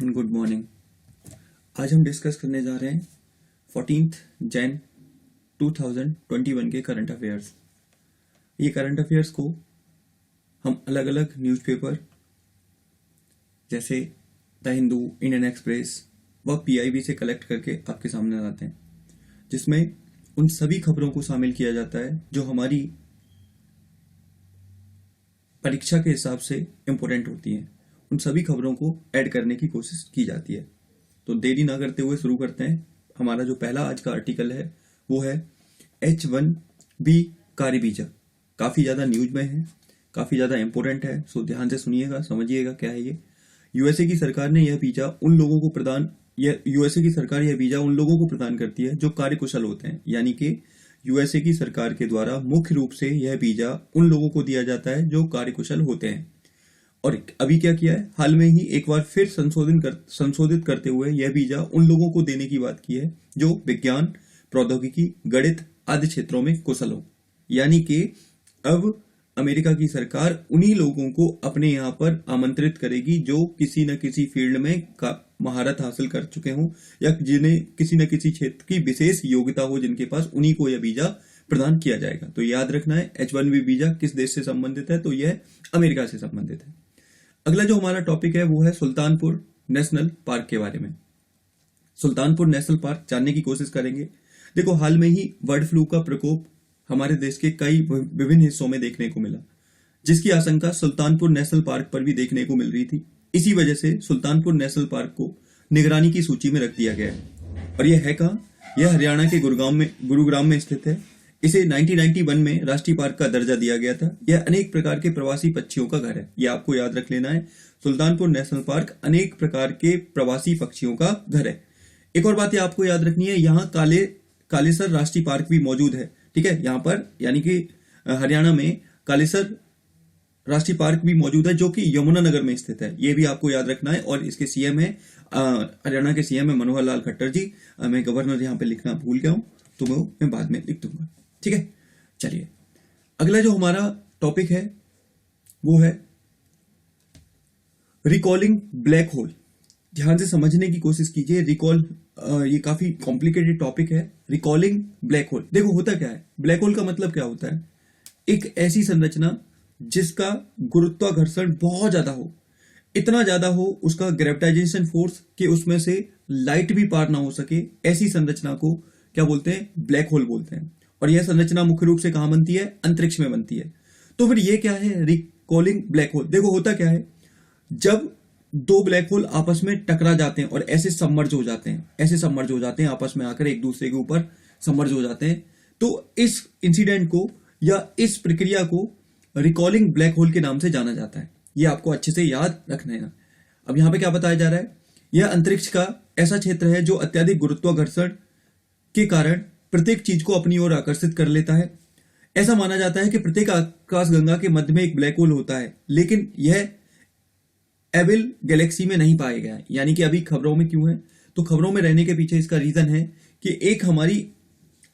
And good morning. आज हम discuss करने जा रहे हैं 14 जैन 2021 के करंट अफेयर्स। ये करंट अफेयर्स को हम अलग अलग न्यूज़पेपर जैसे द हिंदू, इंडियन एक्सप्रेस व पीआईबी से कलेक्ट करके आपके सामने लाते हैं, जिसमें उन सभी खबरों को शामिल किया जाता है जो हमारी परीक्षा के हिसाब से इम्पोर्टेंट होती हैं। उन सभी खबरों को ऐड करने की कोशिश की जाती है। तो देरी ना करते हुए शुरू करते हैं। हमारा जो पहला आज का आर्टिकल है वो है H1B कारी वीजा। काफ़ी ज़्यादा न्यूज में है, काफ़ी ज़्यादा इम्पोर्टेंट है, सो ध्यान से सुनिएगा, समझिएगा क्या है ये। यूएसए की सरकार ने यह वीजा उन लोगों को प्रदान यूएसए की सरकार यह वीजा उन लोगों को प्रदान करती है जो कार्यकुशल होते हैं। यानी कि यूएसए की सरकार के द्वारा मुख्य रूप से यह वीजा उन लोगों को दिया जाता है जो कार्यकुशल होते हैं। और अभी क्या किया है, हाल में ही एक बार फिर संशोधित करते हुए यह वीजा उन लोगों को देने की बात की है जो विज्ञान, प्रौद्योगिकी, गणित आदि क्षेत्रों में कुशल हो। यानी कि अब अमेरिका की सरकार उन्हीं लोगों को अपने यहाँ पर आमंत्रित करेगी जो किसी न किसी फील्ड में महारत हासिल कर चुके हों या जिन्हें किसी न किसी क्षेत्र की विशेष योग्यता हो, जिनके पास, उन्हीं को यह वीजा प्रदान किया जाएगा। तो याद रखना है H1B वीजा किस देश से संबंधित है, तो यह अमेरिका से संबंधित है। अगला जो हमारा टॉपिक है वो है सुल्तानपुर नेशनल पार्क के बारे में। सुल्तानपुर नेशनल पार्क जानने की कोशिश करेंगे। देखो, हाल में ही बर्ड फ्लू का प्रकोप हमारे देश के कई विभिन्न हिस्सों में देखने को मिला, जिसकी आशंका सुल्तानपुर नेशनल पार्क पर भी देखने को मिल रही थी। इसी वजह से सुल्तानपुर नेशनल पार्क को निगरानी की सूची में रख दिया गया है। और यह है कहाँ? यह हरियाणा के गुरुग्राम में स्थित है। इसे 1991 में राष्ट्रीय पार्क का दर्जा दिया गया था। यह अनेक प्रकार के प्रवासी पक्षियों का घर है, यह आपको याद रख लेना है। सुल्तानपुर नेशनल पार्क अनेक प्रकार के प्रवासी पक्षियों का घर है। एक और बात आपको याद रखनी है, यहाँ कालेसर राष्ट्रीय पार्क भी मौजूद है। ठीक है, यहाँ पर यानी कि हरियाणा में कालेसर राष्ट्रीय पार्क भी मौजूद है जो कि यमुनानगर में स्थित है। यह भी आपको याद रखना है। और इसके सीएम है हरियाणा के सीएम है मनोहर लाल खट्टर जी। मैं गवर्नर यहाँ पे लिखना भूल गया हूँ, तो वो मैं बाद में लिख दूंगा। ठीक है, चलिए अगला जो हमारा टॉपिक है वो है रिकॉलिंग ब्लैक होल। ध्यान से समझने की कोशिश कीजिए। ये काफी कॉम्प्लिकेटेड टॉपिक है। रिकॉलिंग ब्लैक होल, देखो होता क्या है, ब्लैक होल का मतलब क्या होता है? एक ऐसी संरचना जिसका गुरुत्वाकर्षण बहुत ज्यादा हो, इतना ज्यादा हो उसका ग्रेविटाइजेशन फोर्स कि उसमें से लाइट भी पार ना हो सके, ऐसी संरचना को क्या बोलते हैं? ब्लैक होल बोलते हैं। और यह संरचना मुख्य रूप से कहां बनती है? अंतरिक्ष में बनती है। तो फिर यह क्या है रिकॉलिंग ब्लैक होल? देखो होता क्या है, जब दो ब्लैक होल आपस में टकरा जाते हैं और ऐसे सबमर्ज हो जाते हैं आपस में आकर एक दूसरे के ऊपर सबमर्ज हो जाते हैं, तो इस इंसिडेंट को या इस प्रक्रिया को रिकॉलिंग ब्लैक होल के नाम से जाना जाता है। यह आपको अच्छे से याद रखना है। अब यहां पे क्या बताया जा रहा है? यह अंतरिक्ष का ऐसा क्षेत्र है जो अत्यधिक गुरुत्वाकर्षण के कारण प्रत्येक चीज को अपनी ओर आकर्षित कर लेता है। ऐसा माना जाता है कि प्रत्येक आकाशगंगा के मध्य में एक ब्लैक होल होता है, लेकिन यह एविल गैलेक्सी में नहीं पाया गया है। यानी कि अभी खबरों में क्यों है? तो खबरों में रहने के पीछे इसका रीजन है कि एक हमारी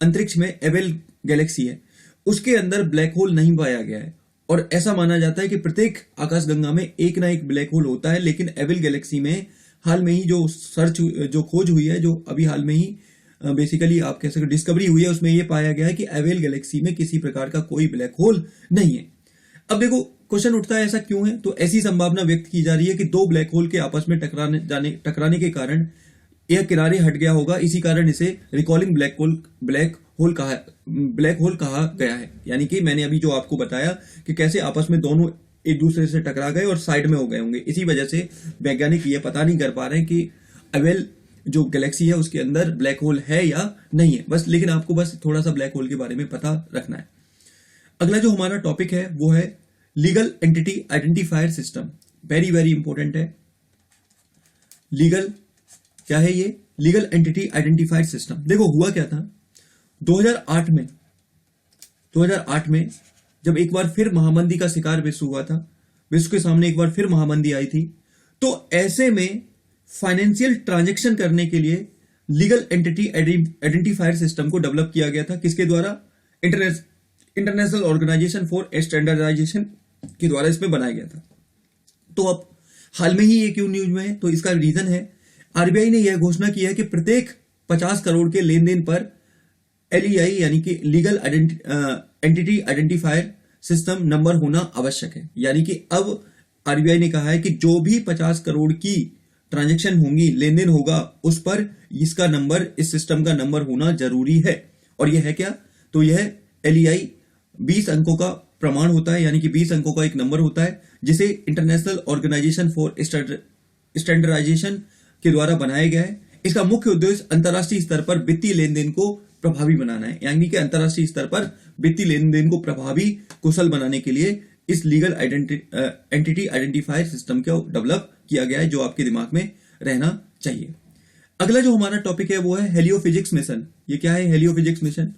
अंतरिक्ष में एविल गैलेक्सी है, उसके अंदर ब्लैक होल नहीं पाया गया है। और ऐसा माना जाता है कि प्रत्येक आकाशगंगा में एक ना एक ब्लैक होल होता है, लेकिन एविल गैलेक्सी में हाल में ही जो खोज हुई है, जो अभी हाल में ही बेसिकली आप कह सकते डिस्कवरी हुई है, उसमें यह पाया गया है कि एविल गैलेक्सी में किसी प्रकार का कोई ब्लैक होल नहीं है। अब देखो क्वेश्चन उठता है ऐसा क्यों है? तो ऐसी संभावना व्यक्त की जा रही है कि दो ब्लैक होल के आपस में टकराने के कारण यह किनारे हट गया होगा। इसी कारण इसे रिकॉलिंग ब्लैक होल कहा गया है। यानी कि मैंने अभी जो आपको बताया कि कैसे आपस में दोनों एक दूसरे से टकरा गए और साइड में हो गए होंगे, इसी वजह से वैज्ञानिक ये पता नहीं कर पा रहे हैं कि एविल जो गैलेक्सी है उसके अंदर ब्लैक होल है या नहीं है। बस लेकिन आपको बस थोड़ा सा ब्लैक होल के बारे में पता रखना है। अगला जो हमारा टॉपिक है वो है legal entity identifier system. Very very important है। क्या है ये? Legal entity identifier system. देखो हुआ क्या था, 2008 में जब एक बार फिर महामंदी का शिकार विश्व हुआ था, विश्व के सामने एक बार फिर महामंदी आई थी, तो ऐसे में फाइनेंशियल ट्रांजैक्शन करने के लिए लीगल एंटिटी आइडेंटिफायर सिस्टम को डेवलप किया गया था। किसके द्वारा? इंटरनेशनल ऑर्गेनाइजेशन फॉर स्टैंडर्डाइजेशन के द्वारा इसमें बनाया गया था। तो अब हाल में ही ये क्यों न्यूज में है? तो इसका रीजन है, आरबीआई ने यह घोषणा की है कि प्रत्येक 50 करोड़ के लेन देन पर एलईआई यानी कि legal entity identifier system number होना आवश्यक है। यानी कि अब आरबीआई ने कहा है कि जो भी 50 करोड़ की ट्रांजैक्शन होंगी, लेन देन होगा, उस पर इसका नंबर, इस सिस्टम का नंबर होना जरूरी है। और यह है क्या? तो यह एलईआई 20 अंकों का प्रमाण होता है, यानी कि 20 अंकों का एक नंबर होता है जिसे इंटरनेशनल ऑर्गेनाइजेशन फॉर स्टैंडर्डाइजेशन के द्वारा बनाया गया है। इसका मुख्य उद्देश्य अंतर्राष्ट्रीय स्तर पर वित्तीय लेन देन को प्रभावी बनाना है, यानी कि अंतर्राष्ट्रीय स्तर पर वित्तीय लेन देन को प्रभावी, कुशल बनाने के लिए इस लीगल एंटिटी आइडेंटिफायर सिस्टम को डेवलप किया गया है, जो आपके दिमाग में रहना चाहिए। अगला जो हमारा टॉपिक है वो है हेलियोफिजिक्स मिशन। ये क्या है हेलियोफिजिक्स मिशन?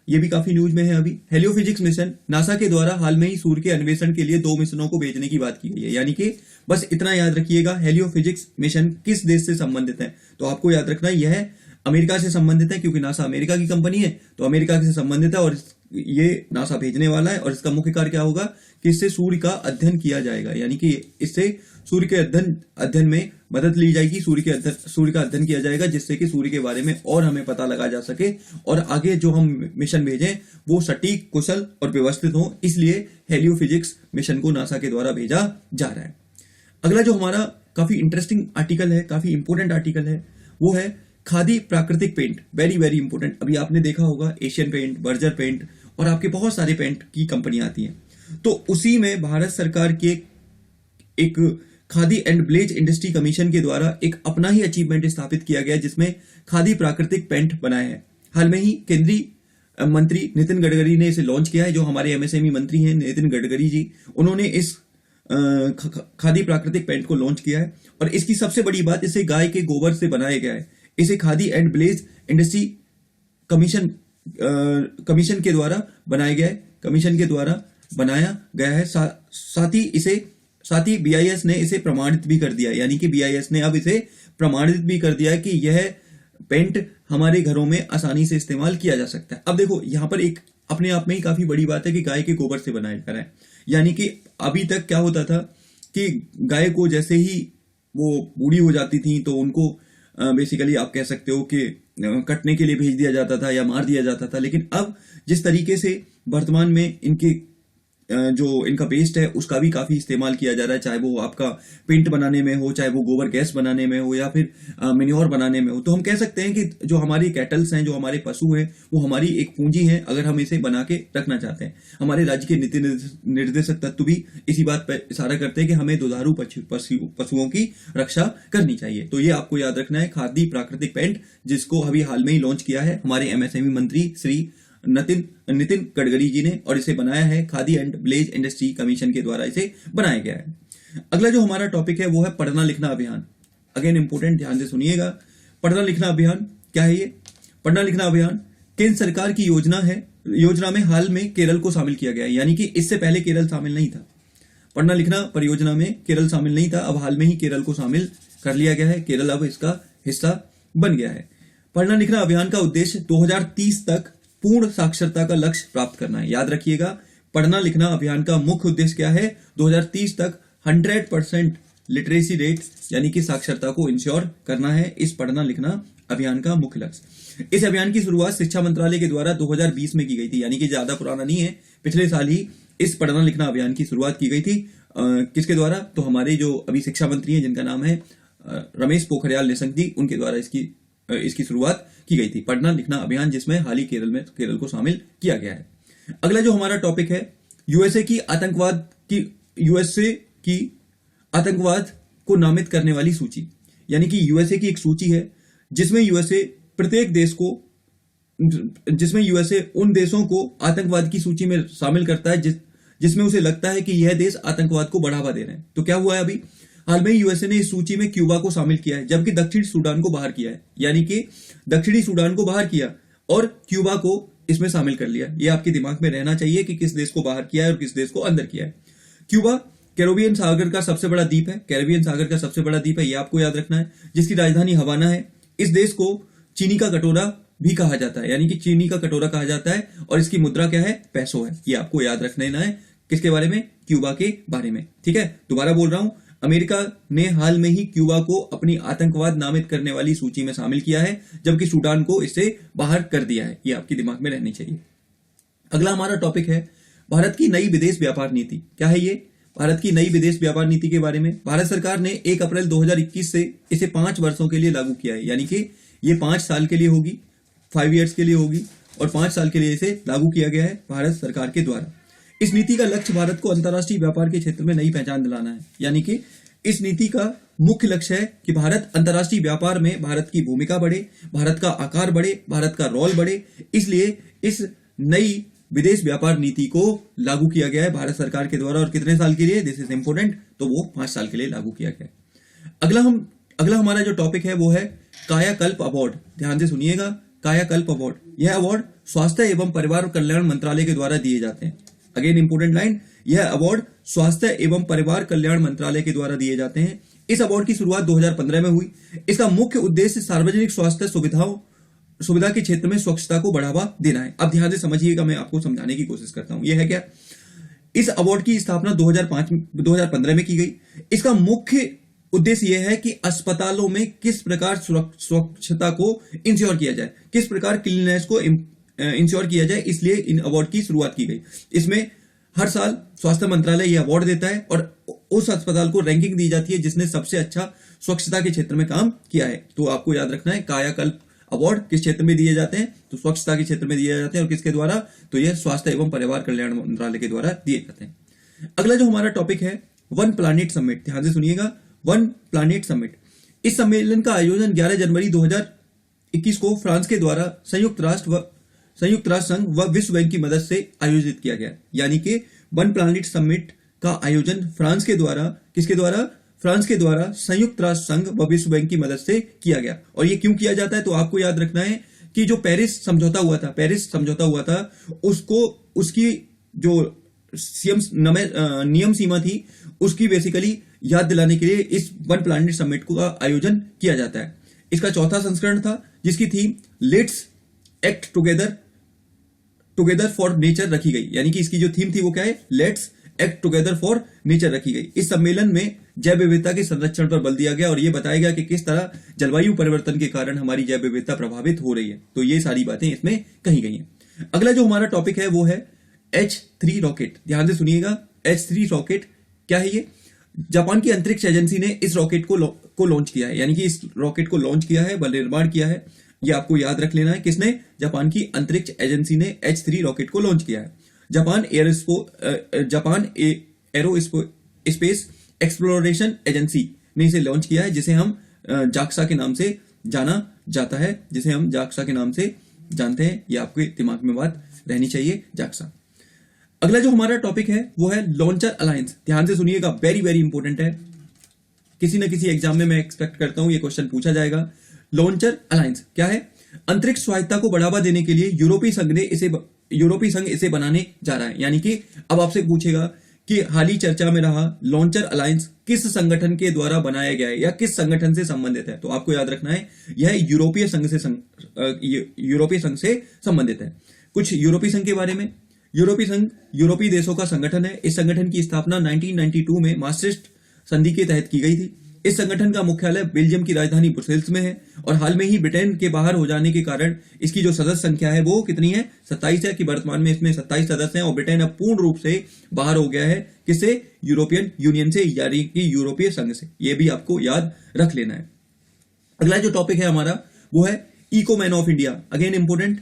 ये भी काफी न्यूज में है अभी। हेलियोफिजिक्स मिशन नासा के द्वारा हाल में ही सूर्य के अन्वेषण के लिए 2 मिशनों को भेजने की बात की गई है। यानी कि बस इतना याद रखिएगा, हेलियोफिजिक्स मिशन किस देश से संबंधित है? तो आपको याद रखना यह अमेरिका से संबंधित है, क्योंकि नासा अमेरिका की कंपनी है, तो अमेरिका से संबंधित है और ये नासा भेजने वाला है। और इसका मुख्य कार्य क्या होगा कि इससे सूर्य का अध्ययन किया जाएगा, यानी कि इससे सूर्य के अध्ययन में मदद ली जाएगी, सूर्य का अध्ययन किया जाएगा, जिससे कि सूर्य के बारे में और हमें पता लगा जा सके और आगे जो हम मिशन भेजें वो सटीक, कुशल और व्यवस्थित हो। इसलिए हेलियोफिजिक्स मिशन को नासा के द्वारा भेजा जा रहा है। अगला जो हमारा काफी इंटरेस्टिंग आर्टिकल है, काफी इंपोर्टेंट आर्टिकल है, वो है खादी प्राकृतिक पेंट। Very very important. अभी आपने देखा होगा एशियन पेंट, बर्जर पेंट और आपके बहुत सारे पेंट की कंपनियां आती हैं। तो उसी में भारत सरकार के एक khadi and village industry commission के द्वारा एक अपना ही अचीवमेंट स्थापित किया गया, जिसमें खादी प्राकृतिक पेंट बनाया है। हाल में ही केंद्रीय मंत्री नितिन गडकरी ने इसे लॉन्च किया है। जो हमारे एमएसएमई मंत्री हैं नितिन गडकरी जी, उन्होंने इस खादी प्राकृतिक पेंट को लॉन्च किया है। और इसकी सबसे बड़ी बात, इसे गाय के गोबर से बनाया गया है। इसे khadi and village industry commission के द्वारा बनाया गया है, कमीशन के द्वारा बनाया गया है। साथ ही बीआईएस ने इसे प्रमाणित भी कर दिया, यानी कि बीआईएस ने अब इसे प्रमाणित भी कर दिया है कि यह पेंट हमारे घरों में आसानी से इस्तेमाल किया जा सकता है। अब देखो यहां पर एक अपने आप में ही काफी बड़ी बात है कि गाय के गोबर से बनाया जा रहा है। यानी कि अभी तक क्या होता था कि गाय को जैसे ही वो बूढ़ी हो जाती थी तो उनको बेसिकली आप कह सकते हो कि कटने के लिए भेज दिया जाता था या मार दिया जाता था। लेकिन अब जिस तरीके से वर्तमान में इनके जो इनका वेस्ट है उसका भी काफी इस्तेमाल किया जा रहा है, चाहे वो आपका पेंट बनाने में हो, चाहे वो गोबर गैस बनाने में हो, या फिर मेन्योर बनाने में हो। तो हम कह सकते हैं कि जो हमारी कैटल्स हैं, जो हमारे पशु हैं, वो हमारी एक पूंजी है अगर हम इसे बना के रखना चाहते हैं। हमारे राज्य के नीति निर्देशक तत्व भी इसी बात पर इशारा करते हैं कि हमें दुधारू पशुओं की रक्षा करनी चाहिए। तो ये आपको याद रखना है, खादी प्राकृतिक पेंट, जिसको अभी हाल में ही लॉन्च किया है हमारे एमएसएमई मंत्री श्री नितिन गडकरी जी ने, और इसे बनाया है khadi and village industry commission के द्वारा इसे बनाया गया है। अगला जो हमारा टॉपिक है वो है पढ़ना लिखना अभियान। अगेन इंपोर्टेंट, ध्यान से सुनिएगा। पढ़ना लिखना अभियान क्या है? ये पढ़ना लिखना अभियान केंद्र सरकार की योजना है। योजना में हाल में केरल को शामिल किया गया है, यानी कि इससे पहले केरल शामिल नहीं था। पढ़ना लिखना परियोजना में केरल शामिल नहीं था, अब हाल में ही केरल को शामिल कर लिया गया है। केरल अब इसका हिस्सा बन गया है। पढ़ना लिखना अभियान का उद्देश्य 2030 तक पूर्ण साक्षरता का लक्ष्य प्राप्त करना है। याद रखिएगा, पढ़ना लिखना अभियान का मुख्य उद्देश्य क्या है? 2030 तक 100% लिटरेसी रेट यानी कि साक्षरता को इंश्योर करना है। इस पढ़ना लिखना अभियान का मुख्य लक्ष्य। इस अभियान की शुरुआत शिक्षा मंत्रालय के द्वारा 2020 में की गई थी, यानी कि ज्यादा पुराना नहीं है। पिछले साल ही इस पढ़ना लिखना अभियान की शुरुआत की गई थी। किसके द्वारा? तो हमारे जो अभी शिक्षा मंत्री हैं, जिनका नाम है रमेश पोखरियाल निशंक जी, उनके द्वारा इसकी शुरुआत की गई थी, पढ़ना लिखना अभियान, जिसमें हाल ही केरल को शामिल किया गया है। अगला जो हमारा टॉपिक है यूएसए की आतंकवाद को नामित करने वाली सूची। यानी कि यूएसए की एक सूची है जिसमें यूएसए उन देशों को आतंकवाद की सूची में शामिल करता है जिसमें उसे लगता है कि यह देश आतंकवाद को बढ़ावा दे रहे हैं। तो क्या हुआ है, अभी हाल में यूएसए ने इस सूची में क्यूबा को शामिल किया है, जबकि दक्षिणी सूडान को बाहर किया है। यानी कि दक्षिणी सूडान को बाहर किया और क्यूबा को इसमें शामिल कर लिया। ये आपके दिमाग में रहना चाहिए कि किस देश को बाहर किया है और किस देश को अंदर किया है। क्यूबा कैरेबियन सागर का सबसे बड़ा द्वीप है, ये आपको याद रखना है, जिसकी राजधानी हवाना है। इस देश को चीनी का कटोरा भी कहा जाता है, यानी कि चीनी का कटोरा कहा जाता है, और इसकी मुद्रा क्या है? पैसो है। ये आपको याद रखना है। किसके बारे में? क्यूबा के बारे में। ठीक है, दोबारा बोल रहा हूं, अमेरिका ने हाल में ही क्यूबा को अपनी आतंकवाद नामित करने वाली सूची में शामिल किया है, जबकि सूडान को इससे बाहर कर दिया है। ये आपके दिमाग में रहनी चाहिए। अगला हमारा टॉपिक है भारत की नई विदेश व्यापार नीति। क्या है ये? भारत की नई विदेश व्यापार नीति के बारे में भारत सरकार ने 1 अप्रैल 2021 से इसे 5 वर्षों के लिए लागू किया है, यानी कि ये 5 साल के लिए होगी, 5 ईयर्स के लिए होगी और 5 साल के लिए इसे लागू किया गया है भारत सरकार के द्वारा। इस नीति का लक्ष्य भारत को अंतर्राष्ट्रीय व्यापार के क्षेत्र में नई पहचान दिलाना है, यानी कि इस नीति का मुख्य लक्ष्य है कि भारत अंतर्राष्ट्रीय व्यापार में भारत की भूमिका बढ़े, भारत का आकार बढ़े, भारत का रोल बढ़े। इसलिए इस नई विदेश व्यापार नीति को लागू किया गया है भारत सरकार के द्वारा। और कितने साल के लिए? दिस इज इंपोर्टेंट, तो वो 5 साल के लिए लागू किया गया है। अगला हमारा जो टॉपिक है वो है कायाकल्प अवार्ड। ध्यान से सुनिएगा, कायाकल्प अवार्ड। यह अवार्ड स्वास्थ्य एवं परिवार कल्याण मंत्रालय के द्वारा दिए जाते हैं। अगेन इंपोर्टेंट लाइन, यह अवार्ड स्वास्थ्य एवं परिवार कल्याण मंत्रालय के द्वारा दिए जाते हैं। इस अवार्ड की शुरुआत 2015 में हुई। इसका मुख्य उद्देश्य सार्वजनिक स्वास्थ्य सुविधा के क्षेत्र में स्वच्छता को बढ़ावा देना है। अब ध्यान से समझिएगा, मैं आपको समझाने की कोशिश करता हूं। यह है क्या? इस अवार्ड की स्थापना 2015 में की गई। इसका मुख्य उद्देश्य यह है कि अस्पतालों में किस प्रकार स्वच्छता को इंश्योर किया जाए, किस प्रकार क्लीननेस को इंश्योर किया जाए, इसलिए इन अवार्ड की शुरुआत की गई। इसमें हर साल स्वास्थ्य मंत्रालय यह अवार्ड देता है और उस अस्पताल को रैंकिंग दी जाती है जिसने सबसे अच्छा स्वच्छता के क्षेत्र में काम किया है। तो आपको याद रखना है, कायाकल्प अवार्ड किस क्षेत्र में दिए जाते हैं? तो स्वच्छता के क्षेत्र में दिए जाते हैं। और किसके द्वारा? तो यह स्वास्थ्य एवं परिवार कल्याण मंत्रालय के द्वारा दिए जाते हैं। अगला जो हमारा टॉपिक है, वन प्लानेट समिट। ध्यान से सुनिएगा, वन प्लानेट समिट। इस सम्मेलन का आयोजन 11 जनवरी 2021 को फ्रांस के द्वारा संयुक्त राष्ट्र संघ व विश्व बैंक की मदद से आयोजित किया गया। यानी कि वन प्लानेट समिट का आयोजन फ्रांस के द्वारा, किसके द्वारा? फ्रांस के द्वारा संयुक्त राष्ट्र संघ व विश्व बैंक की मदद से किया गया। और ये क्यों किया जाता है? तो आपको याद रखना है कि जो पेरिस समझौता हुआ था उसको, उसकी जो नियम सीमा थी, उसकी बेसिकली याद दिलाने के लिए इस वन प्लानेट समिट का आयोजन किया जाता है। इसका 4था संस्करण था जिसकी theme let's act together for nature रखी गई। यानी कि इसकी जो थीम थी वो क्या है? Let's act together for nature रखी गई। इस सम्मेलन में जैव विविधता के संरक्षण पर बल दिया गया और यह बताया गया कि किस तरह जलवायु परिवर्तन के कारण हमारी जैव विविधता प्रभावित हो रही है। तो ये सारी बातें इसमें कही गई हैं। अगला जो हमारा टॉपिक है वो है H3 रॉकेट। ध्यान से सुनिएगा, H3 रॉकेट क्या है? ये जापान की अंतरिक्ष एजेंसी ने इस रॉकेट को लॉन्च किया है, यानी कि इस रॉकेट को लॉन्च किया है, बल निर्माण किया है। ये आपको याद रख लेना है, किसने? जापान की अंतरिक्ष एजेंसी ने H3 रॉकेट को लॉन्च किया है। जापान एरोस्पेस एक्सप्लोरेशन एजेंसी ने इसे लॉन्च किया है, जिसे हम जाक्सा के नाम से जाना जाता है, जिसे हम जाक्सा के नाम से जानते हैं। ये आपके दिमाग में बात रहनी चाहिए, जाक्सा। अगला जो हमारा टॉपिक है वो है लॉन्चर अलायंस। ध्यान से सुनिएगा, वेरी वेरी इंपॉर्टेंट है। किसी न किसी एग्जाम में मैं एक्सपेक्ट करता हूं ये क्वेश्चन पूछा जाएगा। लॉन्चर अलायंस क्या है? अंतरिक्ष स्वायत्ता को बढ़ावा देने के लिए यूरोपीय संघ इसे बनाने जा रहा है। यानी कि अब आपसे पूछेगा कि हाल ही चर्चा में रहा लॉन्चर अलायंस किस संगठन के द्वारा बनाया गया है या किस संगठन से संबंधित है? तो आपको याद रखना है यह यूरोपीय संघ से संबंधित है। कुछ यूरोपीय संघ के बारे में। यूरोपीय संघ यूरोपीय देशों का संगठन है। इस संगठन की स्थापना 1992 में maastricht संधि के तहत की गई थी। इस संगठन का मुख्यालय बेल्जियम की राजधानी ब्रुसेल्स में है और हाल में ही ब्रिटेन के बाहर हो जाने के कारण इसकी जो सदस्य संख्या है वो कितनी है? 27 है। कि वर्तमान में इसमें 27 सदस्य हैं और ब्रिटेन अब पूर्ण रूप से बाहर हो गया है। किससे? यूरोपियन यूनियन से, यानी कि यूरोपीय संघ से। ये भी आपको याद रख लेना है। अगला जो टॉपिक है हमारा वो है eco man of India. Again important,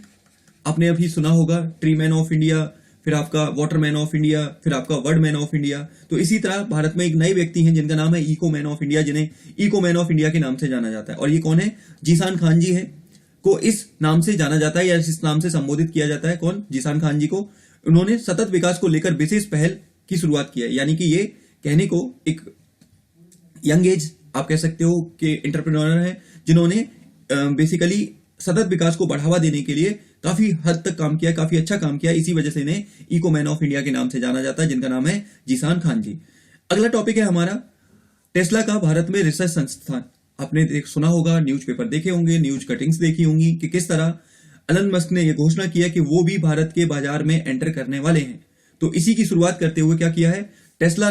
आपने अभी सुना होगा ट्री मैन ऑफ इंडिया, फिर आपका वाटर मैन ऑफ इंडिया, फिर आपका वर्ड मैन ऑफ इंडिया। तो इसी तरह भारत में एक नए व्यक्ति हैं जिनका नाम है इको मैन ऑफ इंडिया, जिन्हें इको मैन ऑफ इंडिया के नाम से जाना जाता है। और ये कौन है? जीशान खान जी है, को इस नाम से जाना जाता है या इस नाम से संबोधित किया जाता है। कौन? जीशान खान जी को। उन्होंने सतत विकास को लेकर विशेष पहल की शुरुआत की है। यानी कि ये कहने को एक यंग एज आप कह सकते हो कि एंटरप्रेन्योर है, जिन्होंने बेसिकली सतत विकास को बढ़ावा देने के लिए काफी हद तक काम किया, काफी अच्छा काम किया। इसी वजह से इन्हें इको मैन ऑफ इंडिया के नाम से जाना जाता है, जिनका नाम है जीशान खान जी। अगला टॉपिक है हमारा टेस्ला का भारत में रिसर्च संस्थान। आपने सुना होगा, न्यूज़पेपर देखे होंगे, न्यूज कटिंग्स देखी होंगी कि किस तरह एलन मस्क ने यह घोषणा किया कि वो भी भारत के बाजार में एंटर करने वाले हैं। तो इसी की शुरुआत करते हुए क्या किया है टेस्ला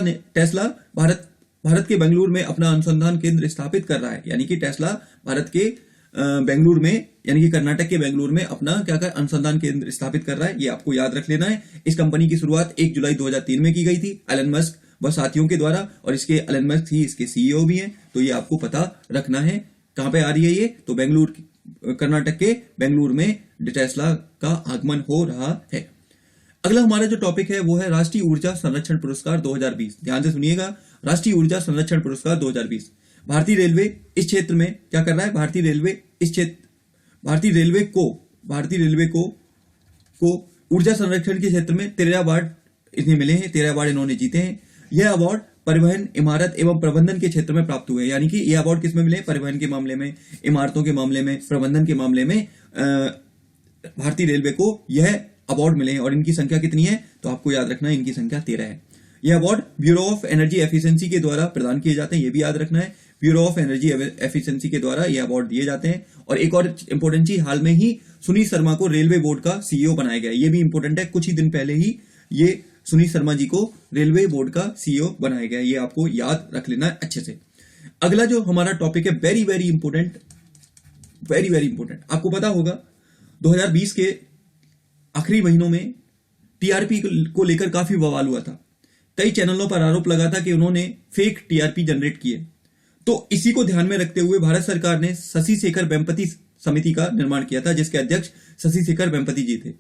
भारत के बेंगलुरु में अपना अनुसंधान केंद्र स्थापित कर रहा है, यानी कि टेस्ला भारत के बेंगलुरु में, यानी कि कर्नाटक के बेंगलुरु में अपना क्या कर अनुसंधान केंद्र स्थापित कर रहा है। ये आपको याद रख लेना है। इस कंपनी की शुरुआत 1 जुलाई 2003 में की गई थी एलन मस्क व साथियों के द्वारा, और इसके एलन मस्क ही इसके सीईओ भी हैं। तो ये आपको पता रखना है। कहां पे आ रही है ये? तो बेंगलुरु, कर्नाटक के बेंगलुरु में टेस्ला का आगमन हो रहा है। अगला हमारा जो टॉपिक है वो है राष्ट्रीय ऊर्जा संरक्षण पुरस्कार 2020। ध्यान से सुनिएगा, राष्ट्रीय ऊर्जा संरक्षण पुरस्कार 2020। भारतीय रेलवे इस क्षेत्र में क्या कर रहा है? भारतीय रेलवे को ऊर्जा संरक्षण के क्षेत्र में 13 अवार्ड इन्हें मिले हैं, 13 अवार्ड इन्होंने जीते हैं। यह अवार्ड परिवहन, इमारत एवं प्रबंधन के क्षेत्र में प्राप्त हुए हैं, यानी कि यह अवार्ड किसमें मिले? परिवहन के मामले में, इमारतों के मामले में, प्रबंधन के मामले में भारतीय रेलवे को यह अवार्ड मिले हैं। और इनकी संख्या कितनी है? तो आपको याद रखना है, इनकी संख्या 13 है। यह award bureau of energy efficiency के द्वारा प्रदान किए जाते हैं, ये भी याद रखना है। ब्यूरो ऑफ एनर्जी एफिशिएंसी के द्वारा यह अवार्ड दिए जाते हैं। और एक और इंपोर्टेंट चीज, हाल में ही सुनीत शर्मा को रेलवे बोर्ड का सीईओ बनाया गया है, ये भी इंपोर्टेंट है। कुछ ही दिन पहले ही ये सुनीत शर्मा जी को रेलवे बोर्ड का सीईओ बनाया गया है, ये आपको याद रख लेना है अच्छे से। अगला जो हमारा टॉपिक है वेरी वेरी इंपोर्टेंट, आपको पता होगा 2020 के आखिरी महीनों में टीआरपी को लेकर काफी बवाल हुआ था। कई चैनलों पर आरोप लगा था कि उन्होंने फेक टीआरपी जनरेट किए। तो इसी को ध्यान में रखते हुए भारत सरकार ने शशि शेखर वेम्पति समिति का निर्माण किया था, जिसके अध्यक्ष शशि शेखर वेम्पति जी थे।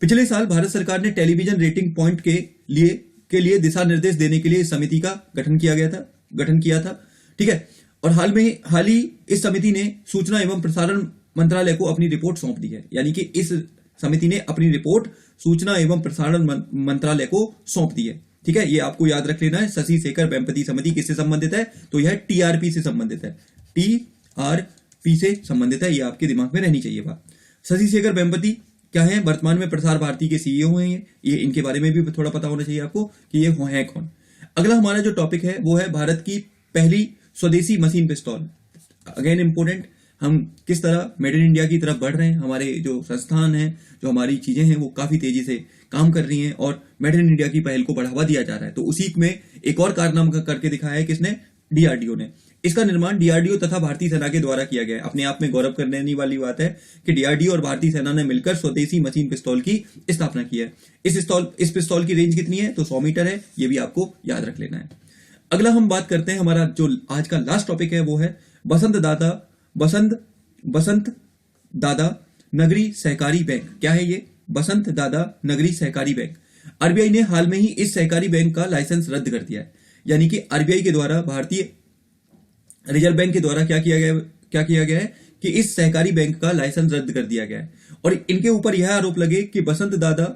पिछले साल भारत सरकार ने टेलीविजन रेटिंग पॉइंट के लिए दिशा निर्देश देने के लिए इस समिति का गठन किया था। ठीक है। और हाल ही इस समिति ने सूचना एवं प्रसारण मंत्रालय को अपनी रिपोर्ट सौंप दी है, यानी कि इस समिति ने अपनी रिपोर्ट सूचना एवं प्रसारण मंत्रालय को सौंप दी है। ठीक है, ये आपको याद रख लेना है। शशि शेखर वेम्पति समिति किससे संबंधित है? तो यह टीआरपी से संबंधित है, टीआरपी से संबंधित है, ये आपके दिमाग में रहनी चाहिए बात। शशि शेखर वेम्पति क्या है? वर्तमान में प्रसार भारती के सीईओ हैं ये इनके बारे में भी थोड़ा पता होना चाहिए आपको कि ये हैं कौन। अगला हमारा जो टॉपिक है वो है भारत की पहली स्वदेशी मशीन पिस्तौल। अगेन इंपोर्टेंट, हम किस तरह मेड इन इंडिया की तरफ बढ़ रहे हैं। हमारे जो संस्थान हैं, जो हमारी चीजें हैं, वो काफी तेजी से काम कर रही हैं और मेड इन इंडिया की पहल को बढ़ावा दिया जा रहा है। तो उसी में एक और कारनामा करके दिखाया है किसने? डीआरडीओ ने। इसका निर्माण डीआरडीओ तथा भारतीय सेना के द्वारा किया गया है। अपने आप में गौरव करने वाली बात है कि डीआरडीओ और भारतीय सेना ने मिलकर स्वदेशी मशीन पिस्तौल की स्थापना की है। इस पिस्तौल की रेंज कितनी है? तो 100 मीटर है, ये भी आपको याद रख लेना है। अगला हम बात करते हैं, हमारा जो आज का लास्ट टॉपिक है वो है बसंत दादा नगरी सहकारी बैंक। क्या है ये? बसंत दादा नगरी सहकारी बैंक। आरबीआई ने हाल में ही इस सहकारी बैंक का लाइसेंस रद्द कर दिया है, यानी कि आरबीआई के द्वारा, भारतीय रिजर्व बैंक के द्वारा क्या किया गया है कि इस सहकारी बैंक का लाइसेंस रद्द कर दिया गया है। और इनके ऊपर यह आरोप लगे कि बसंत दादा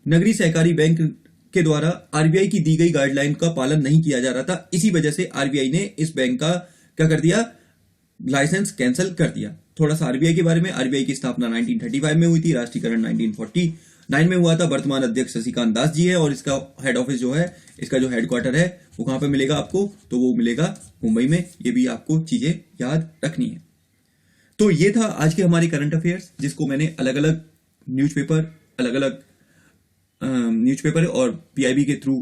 नगरी सहकारी बैंक के द्वारा आरबीआई की दी गई गाइडलाइन का पालन नहीं किया जा रहा था। इसी वजह से आरबीआई ने इस बैंक का क्या कर दिया? लाइसेंस कैंसिल कर दिया। थोड़ा सा आरबीआई के बारे में, आरबीआई की स्थापना 1935 में हुई थी, राष्ट्रीयकरण 1949 में हुआ था। वर्तमान अध्यक्ष शशिकांत दास जी है और इसका हेड ऑफिस जो है, इसका जो हेडक्वार्टर है वो कहां पे मिलेगा आपको? तो वो मिलेगा मुंबई में। ये भी आपको चीजें याद रखनी है। तो ये था आज के हमारे करंट अफेयर्स, जिसको मैंने अलग अलग न्यूज़पेपर और पीआईबी के थ्रू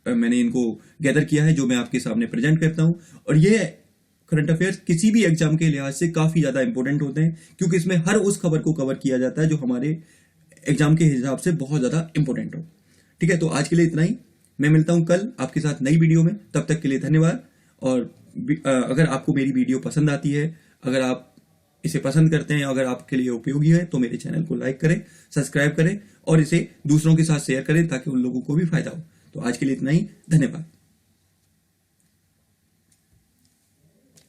मैंने इनको गैदर किया है, जो मैं आपके सामने प्रेजेंट करता हूं। और ये करंट अफेयर्स किसी भी एग्जाम के लिहाज से काफी ज्यादा इंपॉर्टेंट होते हैं, क्योंकि इसमें हर उस खबर को कवर किया जाता है जो हमारे एग्जाम के हिसाब से बहुत ज्यादा इंपॉर्टेंट हो। ठीक है, तो आज के लिए इतना ही। मैं मिलता हूं कल आपके साथ नई वीडियो में। तब तक के लिए धन्यवाद। और अगर आपको मेरी वीडियो पसंद आती है, अगर आप इसे पसंद करते हैं, अगर आपके लिए उपयोगी है, तो मेरे चैनल को लाइक करें, सब्सक्राइब करें और इसे दूसरों के साथ शेयर करें ताकि उन लोगों को भी फायदा हो। तो आज के लिए इतना ही। धन्यवाद।